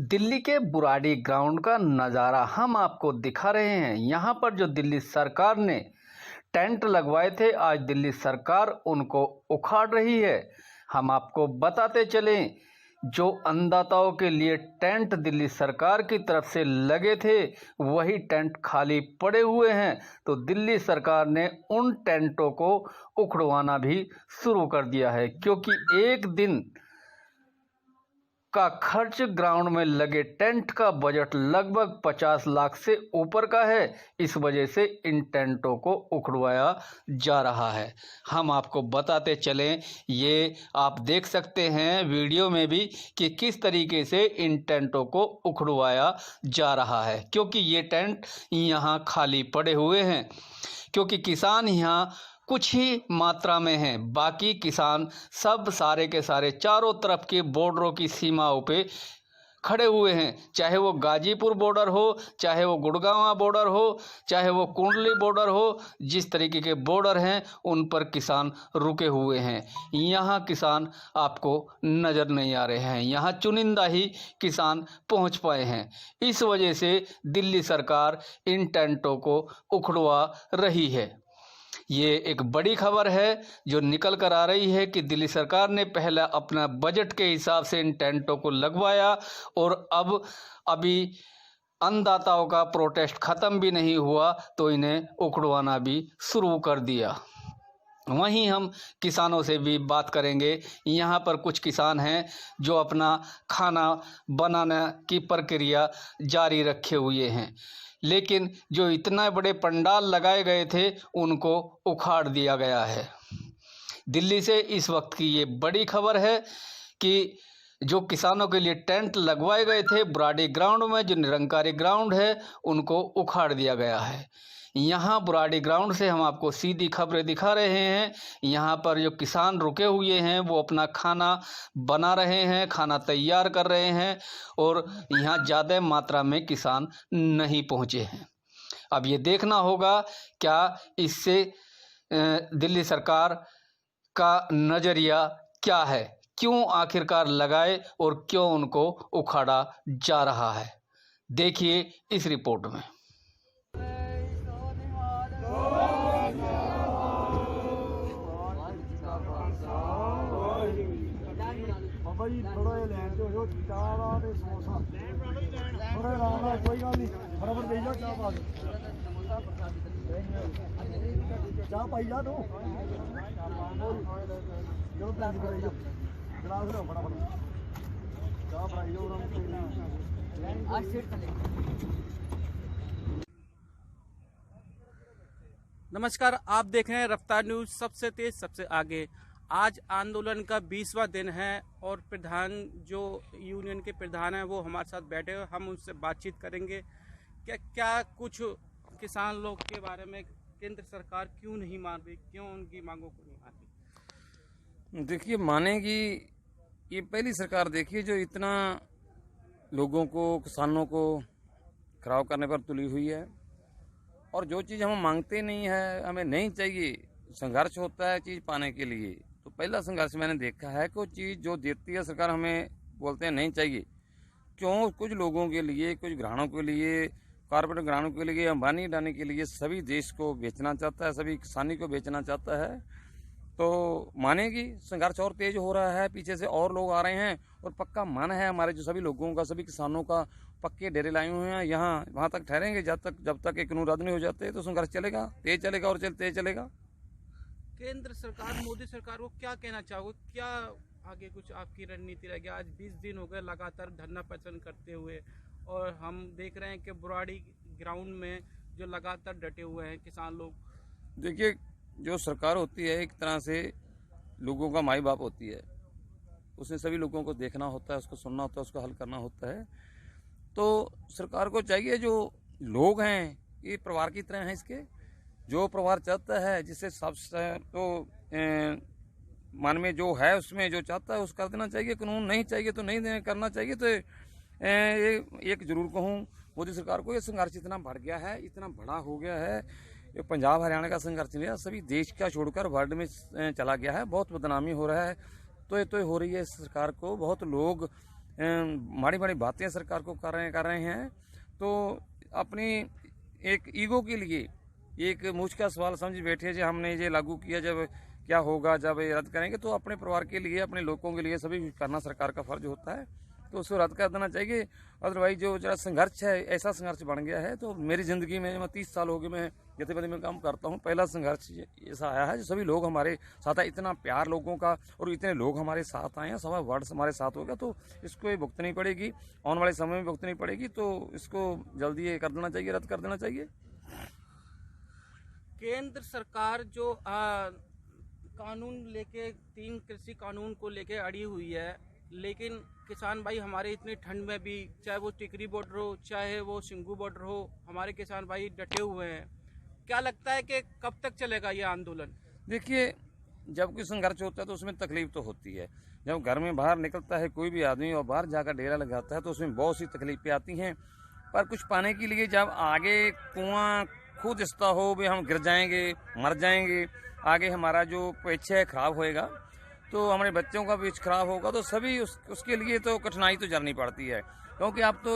दिल्ली के बुराड़ी ग्राउंड का नज़ारा हम आपको दिखा रहे हैं। यहाँ पर जो दिल्ली सरकार ने टेंट लगवाए थे, आज दिल्ली सरकार उनको उखाड़ रही है। हम आपको बताते चलें, जो अन्नदाताओं के लिए टेंट दिल्ली सरकार की तरफ से लगे थे, वही टेंट खाली पड़े हुए हैं। तो दिल्ली सरकार ने उन टेंटों को उखड़वाना भी शुरू कर दिया है, क्योंकि एक दिन का खर्च ग्राउंड में लगे टेंट का बजट लगभग 50 लाख से ऊपर का है। इस वजह से इन टेंटों को उखड़वाया जा रहा है। हम आपको बताते चलें, ये आप देख सकते हैं वीडियो में भी कि किस तरीके से इन टेंटों को उखड़वाया जा रहा है, क्योंकि ये टेंट यहाँ खाली पड़े हुए हैं, क्योंकि किसान यहाँ कुछ ही मात्रा में हैं। बाकी किसान सब सारे के सारे चारों तरफ के बॉर्डरों की सीमाओं पे खड़े हुए हैं, चाहे वो गाजीपुर बॉर्डर हो, चाहे वो गुड़गांव बॉर्डर हो, चाहे वो कुंडली बॉर्डर हो। जिस तरीके के बॉर्डर हैं उन पर किसान रुके हुए हैं। यहाँ किसान आपको नज़र नहीं आ रहे हैं, यहाँ चुनिंदा ही किसान पहुँच पाए हैं। इस वजह से दिल्ली सरकार इन टेंटों को उखड़वा रही है। ये एक बड़ी खबर है जो निकल कर आ रही है कि दिल्ली सरकार ने पहले अपना बजट के हिसाब से इन टेंटों को लगवाया, और अब अभी अन्नदाताओं का प्रोटेस्ट ख़त्म भी नहीं हुआ तो इन्हें उखड़वाना भी शुरू कर दिया। वहीं हम किसानों से भी बात करेंगे। यहाँ पर कुछ किसान हैं जो अपना खाना बनाने की प्रक्रिया जारी रखे हुए हैं, लेकिन जो इतना बड़े पंडाल लगाए गए थे उनको उखाड़ दिया गया है। दिल्ली से इस वक्त की ये बड़ी खबर है कि जो किसानों के लिए टेंट लगवाए गए थे बुराड़ी ग्राउंड में, जो निरंकारी ग्राउंड है, उनको उखाड़ दिया गया है। यहाँ बुराड़ी ग्राउंड से हम आपको सीधी खबरें दिखा रहे हैं। यहाँ पर जो किसान रुके हुए हैं वो अपना खाना बना रहे हैं, खाना तैयार कर रहे हैं, और यहाँ ज़्यादा मात्रा में किसान नहीं पहुँचे हैं। अब ये देखना होगा क्या इससे दिल्ली सरकार का नज़रिया क्या है, क्यों आखिरकार लगाए और क्यों उनको उखाड़ा जा रहा है। देखिए इस रिपोर्ट में। जी थोड़ा लैन तो हो चाह ते समोसा थोड़ा आराम है, कोई गल नहीं, फटाफट दे जाओ चाह पा चाह पाई जा तू जो प्लान कराई जो गिलास लो फटाफट चाह पाई जो आज सीट चले। नमस्कार, आप देख रहे हैं रफ्तार न्यूज, सबसे तेज सबसे आगे। आज आंदोलन का 20वां दिन है और प्रधान जो यूनियन के प्रधान हैं वो हमारे साथ बैठे हुए, हम उनसे बातचीत करेंगे। क्या कुछ किसान लोग के बारे में केंद्र सरकार क्यों नहीं मान रही, क्यों उनकी मांगों को नहीं मान रही? देखिए, मानेगी ये पहली सरकार देखिए जो इतना लोगों को, किसानों को खराब करने पर तुली हुई है। और जो चीज़ हम मांगते नहीं है, हमें नहीं चाहिए, संघर्ष होता है चीज़ पाने के लिए। तो पहला संघर्ष मैंने देखा है कि वो चीज़ जो देती है सरकार हमें बोलते हैं नहीं चाहिए। क्यों? कुछ लोगों के लिए, कुछ घरानों के लिए, कॉर्पोरेट घरानों के लिए, अंबानी अडानी के लिए सभी देश को बेचना चाहता है, सभी किसानी को बेचना चाहता है। तो मानेगी संघर्ष और तेज हो रहा है, पीछे से और लोग आ रहे हैं, और पक्का मन है हमारे जो सभी लोगों का, सभी किसानों का पक्के डेरे लाए हुए हैं। यहाँ वहाँ तक ठहरेंगे जब तक एक कानून रद्द नहीं हो जाते, तो संघर्ष चलेगा, तेज चलेगा और तेज चलेगा। केंद्र सरकार, मोदी सरकार को क्या कहना चाहोगे, क्या आगे कुछ आपकी रणनीति रहेगी? आज 20 दिन हो गए लगातार धरना प्रदर्शन करते हुए, और हम देख रहे हैं कि बुराड़ी ग्राउंड में जो लगातार डटे हुए हैं किसान लोग। देखिए, जो सरकार होती है एक तरह से लोगों का माई बाप होती है, उसने सभी लोगों को देखना होता है, उसको सुनना होता है, उसको हल करना होता है। तो सरकार को चाहिए, जो लोग हैं ये परिवार की तरह हैं, इसके जो परिवार चाहता है, जिससे सबसे तो मन में जो है उसमें जो चाहता है उसका देना चाहिए। कानून नहीं चाहिए तो नहीं करना चाहिए। तो ये एक जरूर कहूँ मोदी सरकार को, ये संघर्ष इतना बढ़ गया है, इतना बड़ा हो गया है, ये पंजाब हरियाणा का संघर्च नहीं है, सभी देश का छोड़कर वर्ल्ड में चला गया है, बहुत बदनामी हो रहा है। तो ये हो रही है सरकार को। बहुत लोग माड़ी माड़ी बातें सरकार को कर रहे हैं, तो अपनी एक ईगो के लिए एक मुझ का सवाल समझ बैठे जो हमने ये लागू किया, जब क्या होगा जब ये रद्द करेंगे, तो अपने परिवार के लिए, अपने लोगों के लिए सभी करना सरकार का फर्ज होता है, तो उसको रद्द कर देना चाहिए। अदरवाइज जो जरा संघर्ष है, ऐसा संघर्ष बन गया है। तो मेरी ज़िंदगी में 30 साल हो गए मैं जथेबंदी में काम करता हूँ, पहला संघर्ष ऐसा आया है जो सभी लोग हमारे साथ आए, इतना प्यार लोगों का और इतने लोग हमारे साथ आए हैं, सवा वर्ड हमारे साथ हो गया, तो इसको ये भुगतनी पड़ेगी, आने वाले समय में भुगतनी पड़ेगी, तो इसको जल्दी ये कर देना चाहिए, रद्द कर देना चाहिए। केंद्र सरकार जो कानून लेके 3 कृषि कानून को लेके अड़ी हुई है, लेकिन किसान भाई हमारे इतनी ठंड में भी, चाहे वो टिकरी बॉर्डर हो चाहे वो सिंगू बॉर्डर हो, हमारे किसान भाई डटे हुए हैं। क्या लगता है कि कब तक चलेगा ये आंदोलन? देखिए, जब कोई संघर्ष होता है तो उसमें तकलीफ तो होती है। जब घर में बाहर निकलता है कोई भी आदमी और बाहर जाकर डेरा लगाता है तो उसमें बहुत सी तकलीफें आती हैं, पर कुछ पाने के लिए जब आगे कुआं खुद रिश्ता हो भी हम गिर जाएंगे, मर जाएंगे, आगे हमारा जो पेच है खराब होएगा, तो हमारे बच्चों का पेच खराब होगा, तो सभी उसके लिए तो कठिनाई तो झेलनी पड़ती है। क्योंकि अब तो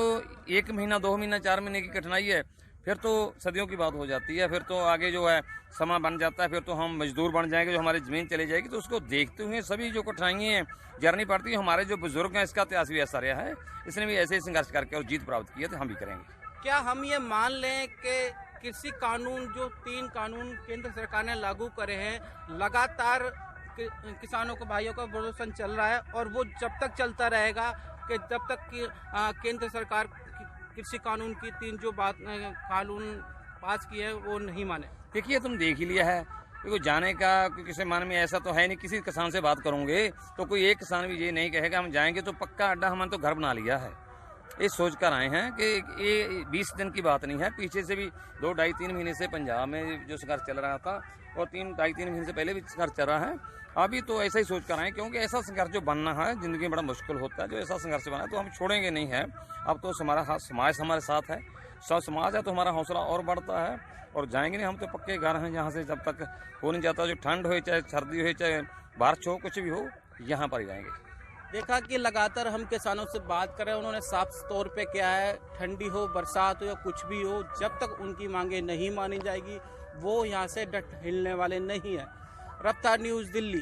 1 महीना 2 महीना 4 महीने की कठिनाई है, फिर तो सदियों की बात हो जाती है, फिर तो आगे जो है समय बन जाता है, फिर तो हम मजदूर बन जाएंगे, जो हमारी ज़मीन चली जाएगी। तो उसको देखते हुए सभी जो कठिनाइयाँ हैं झेलनी पड़ती है। हमारे जो बुजुर्ग हैं, इसका इतिहास भी ऐसा रहा है, इसने भी ऐसे ही संघर्ष करके और जीत प्राप्त की है, तो हम भी करेंगे। क्या हम ये मान लें कि कृषि कानून जो 3 कानून केंद्र सरकार ने लागू करे हैं, लगातार किसानों को, भाइयों का प्रदर्शन चल रहा है और वो जब तक चलता रहेगा कि जब तक कि केंद्र सरकार कृषि कानून की 3 जो कानून पास किए हैं वो नहीं माने? देखिए, तुम देख ही लिया है, कोई जाने का किसी मन में ऐसा तो है नहीं। किसी किसान से बात करूंगे तो कोई एक किसान भी ये नहीं कहेगा हम जाएंगे तो पक्का अड्डा, हमने तो घर बना लिया है। ये सोच कर आए हैं कि ये 20 दिन की बात नहीं है, पीछे से भी 2, 2.5, 3 महीने से पंजाब में जो संघर्ष चल रहा था और 3, 2.5, 3 महीने से पहले भी संघर्ष चल रहा है। अभी तो ऐसा ही सोच कर आए, क्योंकि ऐसा संघर्ष जो बनना है जिंदगी में बड़ा मुश्किल होता है, जो ऐसा संघर्ष बना है तो हम छोड़ेंगे नहीं है। अब तो हमारा समाज हमारे साथ है, सब समाज है, तो हमारा हौसला और बढ़ता है और जाएंगे नहीं। हम तो पक्के घर हैं, जहाँ से जब तक हो नहीं जाता, जो ठंड हो चाहे सर्दी हो चाहे बारिश हो कुछ भी हो, यहाँ पर ही जाएंगे। देखा कि लगातार हम किसानों से बात कर रहे हैं, उन्होंने साफ तौर पे क्या है, ठंडी हो बरसात हो या कुछ भी हो, जब तक उनकी मांगे नहीं मानी जाएगी वो यहाँ से डट हिलने वाले नहीं है। रफ्तार न्यूज़, दिल्ली।